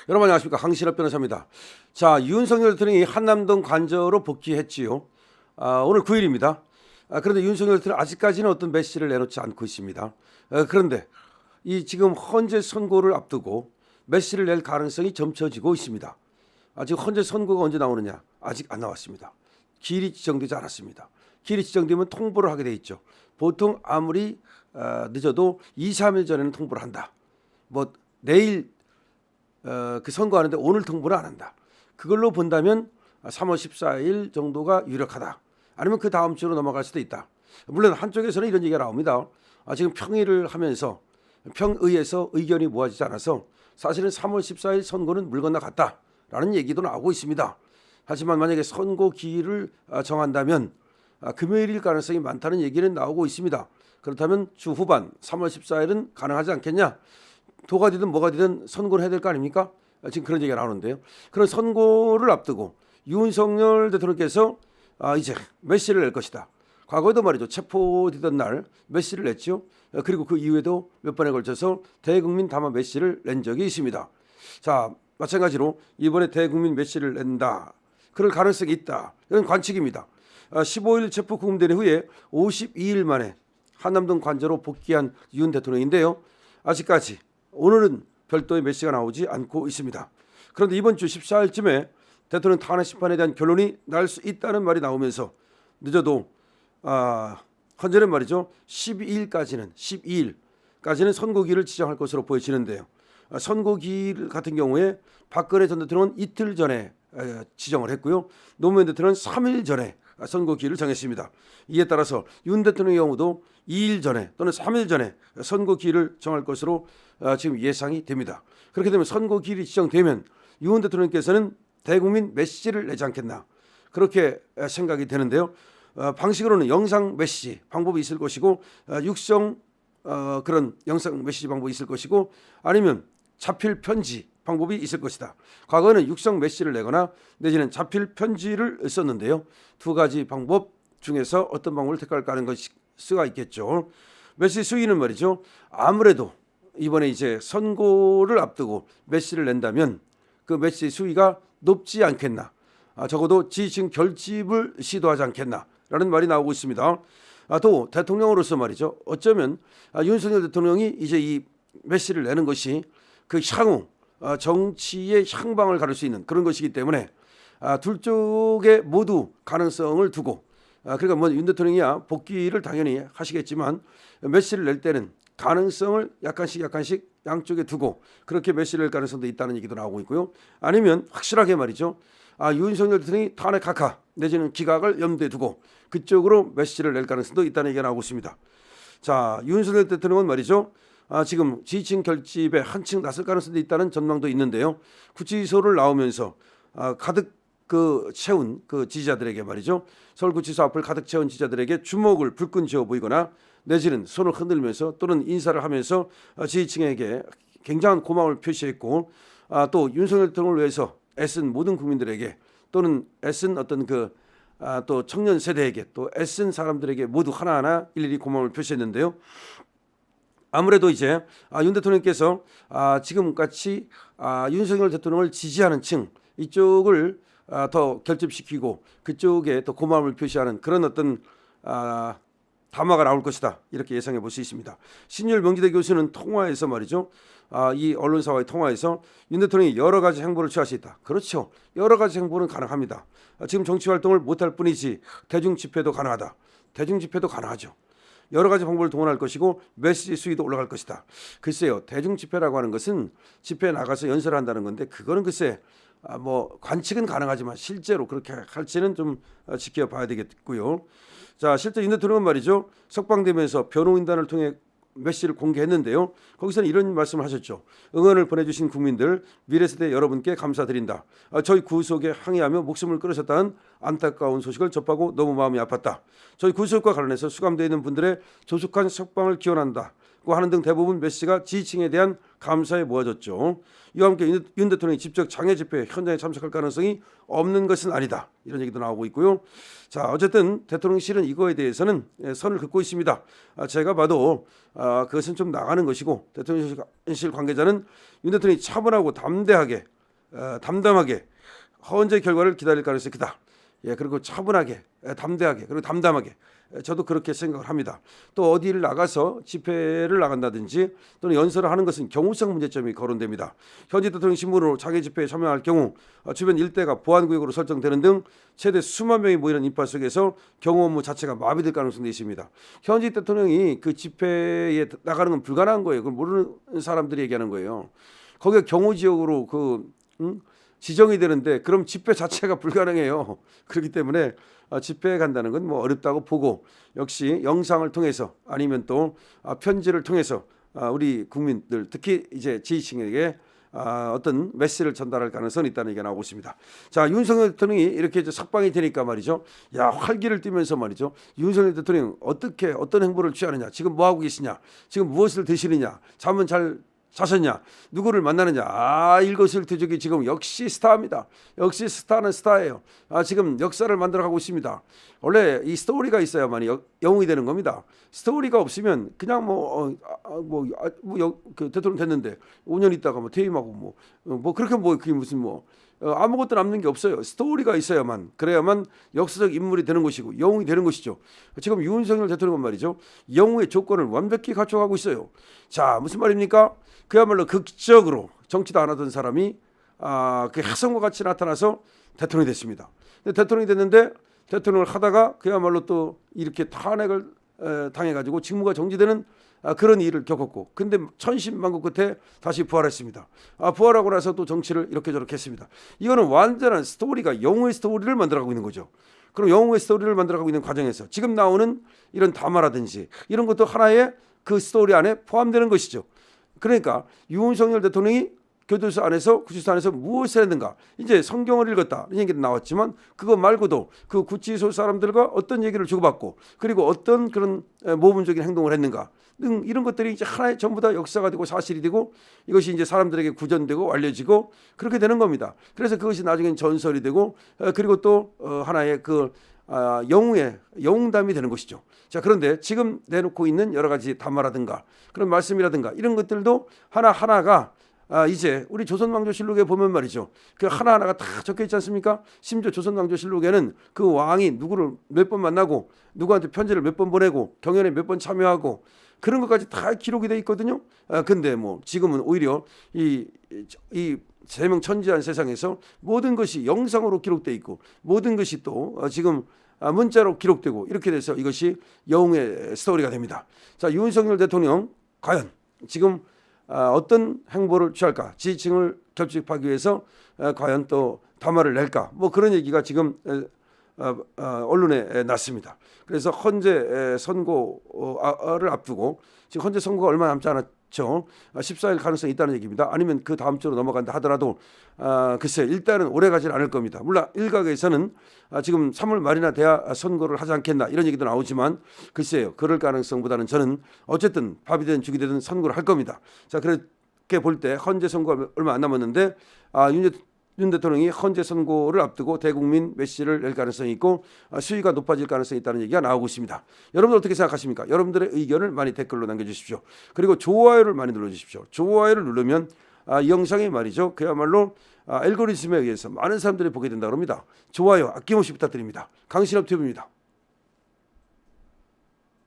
여러분 안녕하십니까, 강신업 변호사입니다. 자, 윤석열 대통령이 한남동 관저로 복귀했지요. 오늘 9일입니다. 그런데 윤석열 대통령 아직까지는 어떤 메시지를 내놓지 않고 있습니다. 그런데 이 지금 헌재 선고를 앞두고 메시지를 낼 가능성이 점쳐지고 있습니다. 지금 헌재 선고가 언제 나오느냐? 아직 안 나왔습니다. 기일이 지정되지 않았습니다. 기일이 지정되면 통보를 하게 돼 있죠. 보통 아무리 늦어도 2, 3일 전에는 통보를 한다. 뭐 내일 그 선고하는데 오늘 통보를 안 한다. 그걸로 본다면 3월 14일 정도가 유력하다. 아니면 그 다음 주로 넘어갈 수도 있다. 물론 한쪽에서는 이런 얘기가 나옵니다. 지금 평의를 하면서 평의에서 의견이 모아지지 않아서 사실은 3월 14일 선고는 물 건너갔다라는 얘기도 나오고 있습니다. 하지만 만약에 선고 기일을 정한다면 금요일일 가능성이 많다는 얘기는 나오고 있습니다. 그렇다면 주 후반 3월 14일은 가능하지 않겠냐? 도가 되든 뭐가 되든 선고를 해야 될 거 아닙니까? 지금 그런 얘기가 나오는데요. 그런 선고를 앞두고 윤석열 대통령께서 이제 메시지를 낼 것이다. 과거에도 말이죠. 체포되던 날 메시지를 냈죠. 그리고 그 이후에도 몇 번에 걸쳐서 대국민 담화 메시지를 낸 적이 있습니다. 자, 마찬가지로 이번에 대국민 메시지를 낸다. 그럴 가능성이 있다. 이런 관측입니다. 15일 체포 구금된 후에 52일 만에 한남동 관저로 복귀한 윤 대통령인데요. 아직까지 오늘은 별도의 메시지가 나오지 않고 있습니다. 그런데 이번 주 14일쯤에 대통령 탄핵 심판에 대한 결론이 날 수 있다는 말이 나오면서 늦어도 헌재는 말이죠. 12일까지는 선고기를 지정할 것으로 보여지는데요. 선고기 같은 경우에 박근혜 전 대통령은 이틀 전에 지정을 했고요. 노무현 대통령은 3일 전에 선고기를 정했습니다. 이에 따라서 윤 대통령의 경우도 2일 전에 또는 3일 전에 선고기를 정할 것으로 지금 예상이 됩니다. 그렇게 되면 선고기일이 지정되면 윤 대통령께서는 대국민 메시지를 내지 않겠나, 그렇게 생각이 되는데요. 방식으로는 영상 메시지 방법이 있을 것이고, 육성 그런 영상 메시지 방법이 있을 것이고, 아니면 자필 편지 방법이 있을 것이다. 과거에는 육성 메시지를 내거나 내지는 자필 편지를 썼는데요. 두 가지 방법 중에서 어떤 방법을 택할까 하는 것이 수가 있겠죠. 메시지 수위는 말이죠. 아무래도 이번에 이제 선고를 앞두고 메시지를 낸다면 그 메시지 수위가 높지 않겠나. 적어도 지지층 결집을 시도하지 않겠나라는 말이 나오고 있습니다. 또 대통령으로서 말이죠. 어쩌면 윤석열 대통령이 이제 이 메시지를 내는 것이 그 향후 정치의 향방을 가를 수 있는 그런 것이기 때문에 둘 쪽에 모두 가능성을 두고, 그러니까 뭐 윤 대통령이야 복귀를 당연히 하시겠지만 메시지를 낼 때는 가능성을 약간씩 양쪽에 두고 그렇게 메시지를 낼 가능성도 있다는 얘기도 나오고 있고요. 아니면 확실하게 말이죠. 윤석열 대통령이 탄핵 각하 내지는 기각을 염두에 두고 그쪽으로 메시지를 낼 가능성도 있다는 얘기가 나오고 있습니다. 자, 윤석열 대통령은 말이죠. 지금 지지층 결집에 한층 났을 가능성도 있다는 전망도 있는데요. 구치소를 나오면서 가득 채운 그 지지자들에게 말이죠. 서울구치소 앞을 가득 채운 지지자들에게 주먹을 불끈 쥐어 보이거나 내지는 손을 흔들면서 또는 인사를 하면서 지지층에게 굉장한 고마움을 표시했고, 또 윤석열 대통령을 위해서 애쓴 모든 국민들에게 또는 애쓴 어떤 또 청년 세대에게 또 애쓴 사람들에게 모두 하나하나 일일이 고마움을 표시했는데요. 아무래도 이제 윤 대통령께서 지금같이 윤석열 대통령을 지지하는 층 이쪽을 더 결집시키고 그쪽에 더 고마움을 표시하는 그런 어떤 담화가 나올 것이다, 이렇게 예상해 볼 수 있습니다. 신율 명지대 교수는 통화에서 말이죠. 이 언론사와의 통화에서 윤 대통령이 여러 가지 행보를 취할 수 있다. 그렇죠. 여러 가지 행보는 가능합니다. 지금 정치 활동을 못할 뿐이지 대중 집회도 가능하다. 대중 집회도 가능하죠. 여러 가지 방법을 동원할 것이고 메시지 수위도 올라갈 것이다. 글쎄요. 대중 집회라고 하는 것은 집회에 나가서 연설을 한다는 건데 그거는 글쎄 뭐 관측은 가능하지만 실제로 그렇게 할지는 좀 지켜봐야 되겠고요. 자, 실제 윤 대통령은 말이죠. 석방되면서 변호인단을 통해 메시지를 공개했는데요. 거기서는 이런 말씀을 하셨죠. 응원을 보내주신 국민들, 미래세대 여러분께 감사드린다. 저희 구속에 항의하며 목숨을 끊으셨다는 안타까운 소식을 접하고 너무 마음이 아팠다. 저희 구속과 관련해서 수감되어 있는 분들의 조속한 석방을 기원한다고 하는 등 대부분 메시지가 지지층에 대한 감사에 모아졌죠. 이와 함께 윤 대통령이 직접 장애 집회 현장에 참석할 가능성이 없는 것은 아니다, 이런 얘기도 나오고 있고요. 자, 어쨌든 대통령실은 이거에 대해서는 선을 긋고 있습니다. 제가 봐도 그것은 좀 나가는 것이고, 대통령실 관계자는 윤 대통령이 차분하고 담대하게 담담하게 헌재 결과를 기다릴 가능성이 크다. 예, 그리고 차분하게, 담대하게, 그리고 담담하게. 저도 그렇게 생각을 합니다. 또 어디를 나가서 집회를 나간다든지 또는 연설을 하는 것은 경우성 문제점이 거론됩니다. 현지 대통령 신분으로 자기 집회에 참여할 경우 주변 일대가 보안구역으로 설정되는 등 최대 수만 명이 모이는 인파 속에서 경호 업무 자체가 마비될 가능성도 있습니다. 현지 대통령이 그 집회에 나가는 건 불가능한 거예요. 그걸 모르는 사람들이 얘기하는 거예요. 거기가 경호지역으로 지정이 되는데 그럼 집회 자체가 불가능해요. 그렇기 때문에 집회에 간다는 건 뭐 어렵다고 보고 역시 영상을 통해서 아니면 또 편지를 통해서 우리 국민들 특히 이제 지지층에게 어떤 메시지를 전달할 가능성이 있다는 얘기가 나오고 있습니다. 자, 윤석열 대통령이 이렇게 이제 석방이 되니까 말이죠. 야, 활기를 띠면서 말이죠. 윤석열 대통령 어떤 행보를 취하느냐, 지금 뭐 하고 계시냐, 지금 무엇을 드시느냐, 잠은 잘 자셨냐, 누구를 만나느냐, 일거수일투족이 지금 역시 스타입니다. 역시 스타는 스타예요. 지금 역사를 만들어가고 있습니다. 원래 이 스토리가 있어야만 영웅이 되는 겁니다. 스토리가 없으면 그냥 그 대통령 됐는데 5년 있다가 뭐 퇴임하고 그렇게 그게 무슨 아무것도 남는 게 없어요. 스토리가 있어야만, 그래야만 역사적 인물이 되는 것이고 영웅이 되는 것이죠. 지금 윤석열 대통령은 말이죠, 영웅의 조건을 완벽히 갖춰가고 있어요. 자, 무슨 말입니까? 그야말로 극적으로 정치도 안 하던 사람이 그 혜성과 같이 나타나서 대통령이 됐습니다. 근데 대통령이 됐는데 대통령을 하다가 그야말로 또 이렇게 탄핵을 당해가지고 직무가 정지되는 그런 일을 겪었고, 근데 천신만고 끝에 다시 부활했습니다. 부활하고 나서 또 정치를 이렇게 저렇게 했습니다. 이거는 완전한 스토리가 영웅의 스토리를 만들어가고 있는 거죠. 그럼 영웅의 스토리를 만들어가고 있는 과정에서 지금 나오는 이런 담화라든지 이런 것도 하나의 그 스토리 안에 포함되는 것이죠. 그러니까 윤석열 대통령이 교도소 안에서 구치소 안에서 무엇을 했는가, 이제 성경을 읽었다 이런 얘기도 나왔지만 그거 말고도 그 구치소 사람들과 어떤 얘기를 주고받고 그리고 어떤 그런 모범적인 행동을 했는가 등 이런 것들이 이제 하나의 전부 다 역사가 되고 사실이 되고 이것이 이제 사람들에게 구전되고 알려지고 그렇게 되는 겁니다. 그래서 그것이 나중엔 전설이 되고 그리고 또 하나의 그 영웅의 영웅담이 되는 것이죠. 자, 그런데 지금 내놓고 있는 여러 가지 담화라든가 그런 말씀이라든가 이런 것들도 하나하나가 이제 우리 조선왕조실록에 보면 말이죠, 그 하나하나가 다 적혀 있지 않습니까? 심지어 조선왕조실록에는 그 왕이 누구를 몇 번 만나고 누구한테 편지를 몇 번 보내고 경연에 몇 번 참여하고 그런 것까지 다 기록이 돼 있거든요. 근데 뭐 지금은 오히려 이 세명천지한 세상에서 모든 것이 영상으로 기록돼 있고 모든 것이 또 지금 문자로 기록되고 이렇게 돼서 이것이 영웅의 스토리가 됩니다. 자, 윤석열 대통령 과연 지금 어떤 행보를 취할까, 지지층을 결집하기 위해서 과연 또 담화를 낼까, 뭐 그런 얘기가 지금 언론에 났습니다. 그래서 헌재 선고를 앞두고 지금 헌재 선고가 얼마 남지 않았죠. 14일 가능성이 있다는 얘기입니다. 아니면 그 다음 주로 넘어간다 하더라도 글쎄 일단은 오래 가지는 않을 겁니다. 물론 일각에서는 지금 3월 말이나 돼야 선고를 하지 않겠나 이런 얘기도 나오지만 글쎄요, 그럴 가능성보다는 저는 어쨌든 밥이 되든 죽이 되든 선고를 할 겁니다. 자, 그렇게 볼 때 헌재 선고가 얼마 안 남았는데 윤 대통령이 헌재 선고를 앞두고 대국민 메시지를 낼 가능성이 있고 수위가 높아질 가능성이 있다는 얘기가 나오고 있습니다. 여러분들 어떻게 생각하십니까? 여러분들의 의견을 많이 댓글로 남겨주십시오. 그리고 좋아요를 많이 눌러주십시오. 좋아요를 누르면 이 영상이 말이죠, 그야말로 알고리즘에 의해서 많은 사람들이 보게 된다고 합니다. 좋아요 아낌없이 부탁드립니다. 강신업 TV입니다.